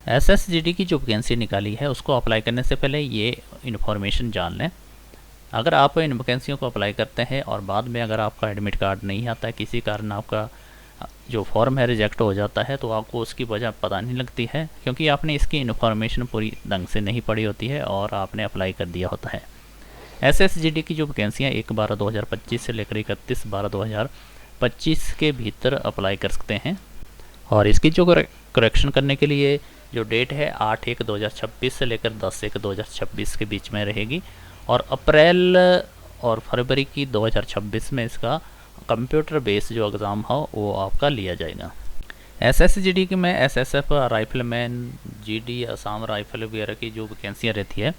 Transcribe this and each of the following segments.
SSGD की जो vacancy निकाली है उसको अप्लाई करने से पहले ये इन्फॉर्मेशन जान लें। अगर आप इन वैकेंसियों को अप्लाई करते हैं और बाद में अगर आपका एडमिट कार्ड नहीं आता है, किसी कारण आपका जो फॉर्म है रिजेक्ट हो जाता है, तो आपको उसकी वजह पता नहीं लगती है, क्योंकि आपने इसकी इन्फॉर्मेशन पूरी ढंग से नहीं पढ़ी होती है और आपने अप्लाई कर दिया होता है। एसएसजीडी की जो वैकेंसियाँ 1/12/2025 से लेकर 31/12/2025 के भीतर अप्लाई कर सकते हैं। और इसकी जो करेक्शन करने के लिए जो डेट है 8/1/2026 से लेकर 10/1/2026 के बीच में रहेगी, और अप्रैल और फरवरी की 2026 में इसका कंप्यूटर बेस्ड जो एग्ज़ाम हो वो आपका लिया जाएगा। एसएसजीडी के में SSF, rifleman, GD, Assam rifle वगैरह की जो वैकेंसियाँ रहती है,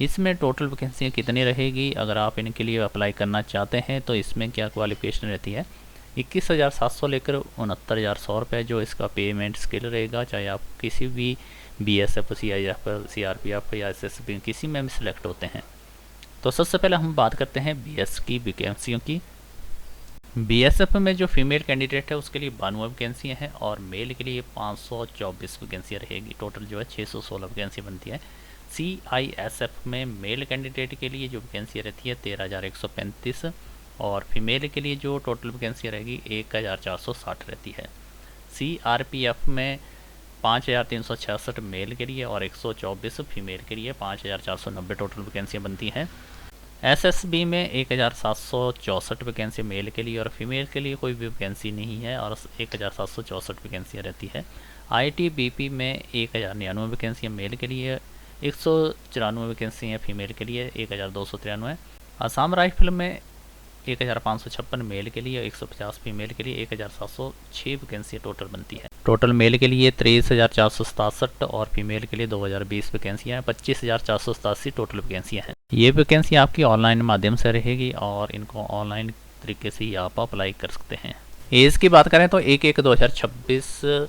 इसमें टोटल वैकेंसियाँ कितनी रहेगी, अगर आप इनके लिए अप्लाई करना चाहते हैं तो इसमें क्या क्वालिफिकेशन रहती है। 21,700 लेकर 69,100 रुपये जो इसका पेमेंट स्केल रहेगा, चाहे आप किसी भी बीएसएफ, सीआईएफ, सीआरपीएफ या एसएसबी किसी में भी सिलेक्ट होते हैं। तो सबसे पहले हम बात करते हैं बीएस की वैकेंसियों की। बीएसएफ में जो फीमेल कैंडिडेट है उसके लिए 92 वैकेंसियाँ हैं और मेल के लिए 524 वैकेंसियाँ रहेगी। टोटल जो है 616 वैकेंसियाँ बनती है। सीआईएसएफ में मेल कैंडिडेट के लिए जो वैकेंसियाँ रहती है 13,135 और फीमेल के लिए जो टोटल वैकेंसी रहेगी 1,460 रहती है। सीआरपीएफ में 5,366 मेल के लिए और 124 फीमेल के लिए 5,490 टोटल वैकेंसियाँ बनती हैं। एसएसबी में 1,764 वैकेंसी मेल के लिए और फीमेल के लिए कोई भी वैकेंसी नहीं है और 1,764 वैकेंसियाँ रहती है। आईटीबीपी में 1,099 वैकेंसियाँ मेल के लिए, 194 वैकेंसियाँ फीमेल के लिए, 1,293। असम राइफल में 1,556 मेल के लिए, 150 फीमेल के लिए, 1,706 वैकेंसी टोटल बनती है। टोटल मेल के लिए 23,467 और फीमेल के लिए 2,020 वैकेंसियाँ हैं। 25,487 टोटल वैकेंसियाँ हैं। ये वैकेंसी आपकी ऑनलाइन माध्यम से रहेगी और इनको ऑनलाइन तरीके से ही आप अप्लाई कर सकते हैं। एज की बात करें तो 1/1/2026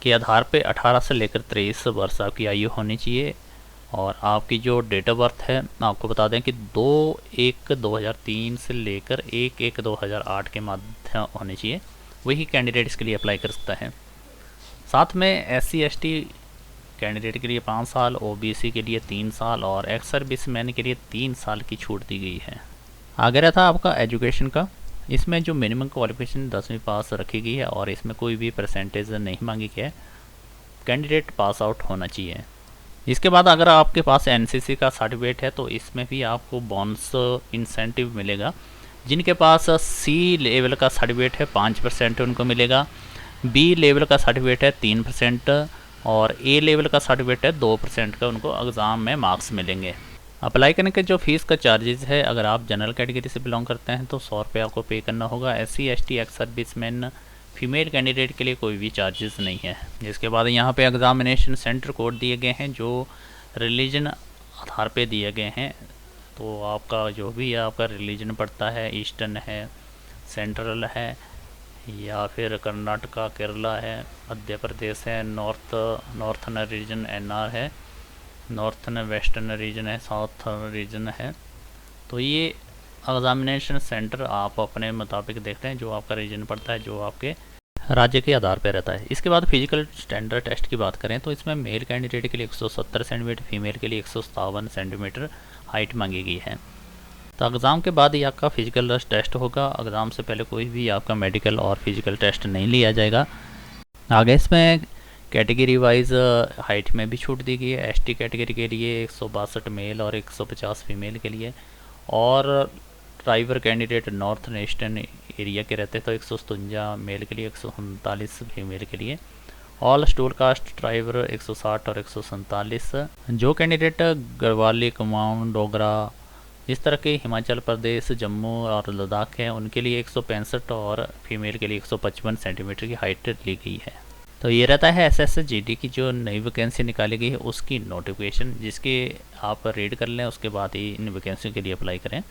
के आधार पे 18 से लेकर 23 वर्ष आपकी आयु होनी चाहिए और आपकी जो डेट ऑफ बर्थ है आपको बता दें कि 2/1/2003 से लेकर 1/1/2008 के मध्य होनी चाहिए, वही कैंडिडेट इसके लिए अप्लाई कर सकता है। साथ में SC/ST कैंडिडेट के लिए 5 साल, OBC के लिए 3 साल और एक्स सर्विसमैन के लिए 3 साल की छूट दी गई है। आगे रहा था आपका एजुकेशन का। इसमें जो मिनिमम क्वालिफिकेशन 10वीं पास रखी गई है और इसमें कोई भी परसेंटेज नहीं मांगी गई है, कैंडिडेट पास आउट होना चाहिए। इसके बाद अगर आपके पास NCC का सर्टिफिकेट है तो इसमें भी आपको बोनस इंसेंटिव मिलेगा। जिनके पास C लेवल का सर्टिफिकेट है 5% उनको मिलेगा, B लेवल का सर्टिफिकेट है 3% और A लेवल का सर्टिफिकेट है 2% का उनको एग्ज़ाम में मार्क्स मिलेंगे। अप्लाई करने के जो फीस का चार्जेस है, अगर आप जनरल कैटेगरी से बिलोंग करते हैं तो 100 रुपये आपको पे करना होगा। SC/ST ex serviceman female candidate के लिए कोई भी चार्जेस नहीं है। जिसके बाद यहाँ पे एग्ज़ामिनेशन सेंटर कोड दिए गए हैं जो रिलीजन आधार पे दिए गए हैं। तो आपका जो भी आपका रिलीजन पड़ता है, ईस्टर्न है, सेंट्रल है या फिर कर्नाटका, केरला है, मध्य प्रदेश है, नॉर्थन रीजन NR है, नॉर्थन वेस्टर्न रीजन है, साउथर्न रीजन है। तो ये एग्ज़ामिनेशन सेंटर आप अपने मुताबिक देखते हैं, जो आपका रीजन पड़ता है, जो आपके राज्य के आधार पर रहता है। इसके बाद फिजिकल स्टैंडर्ड टेस्ट की बात करें तो इसमें मेल कैंडिडेट के लिए 170 सेंटीमीटर, फीमेल के लिए 157 सेंटीमीटर हाइट मांगी गई है। तो एग्ज़ाम के बाद ही आपका फिजिकल टेस्ट होगा। एग्ज़ाम से पहले कोई भी आपका मेडिकल और फिजिकल टेस्ट नहीं लिया जाएगा। आगे इसमें कैटेगरी वाइज हाइट में भी छूट दी गई है। ST कैटेगरी के लिए 162 मेल और 150 फीमेल के लिए, और driver candidate north eastern area के रहते तो 157 मेल के लिए, 139 फीमेल के लिए। ऑल स्टूल कास्ट ड्राइवर 160 और 147। जो कैंडिडेट गढ़वाली, कुमाऊं, डोगरा इस तरह के हिमाचल प्रदेश, जम्मू और लद्दाख हैं उनके लिए 165 और फीमेल के लिए 155 सेंटीमीटर की हाइट ली गई है। तो ये रहता है SSGD की जो नई वैकेंसी निकाली गई है उसकी नोटिफिकेशन, जिसके आप रीड कर लें, उसके बाद ही इन वैकेंसियों के लिए अप्लाई करें।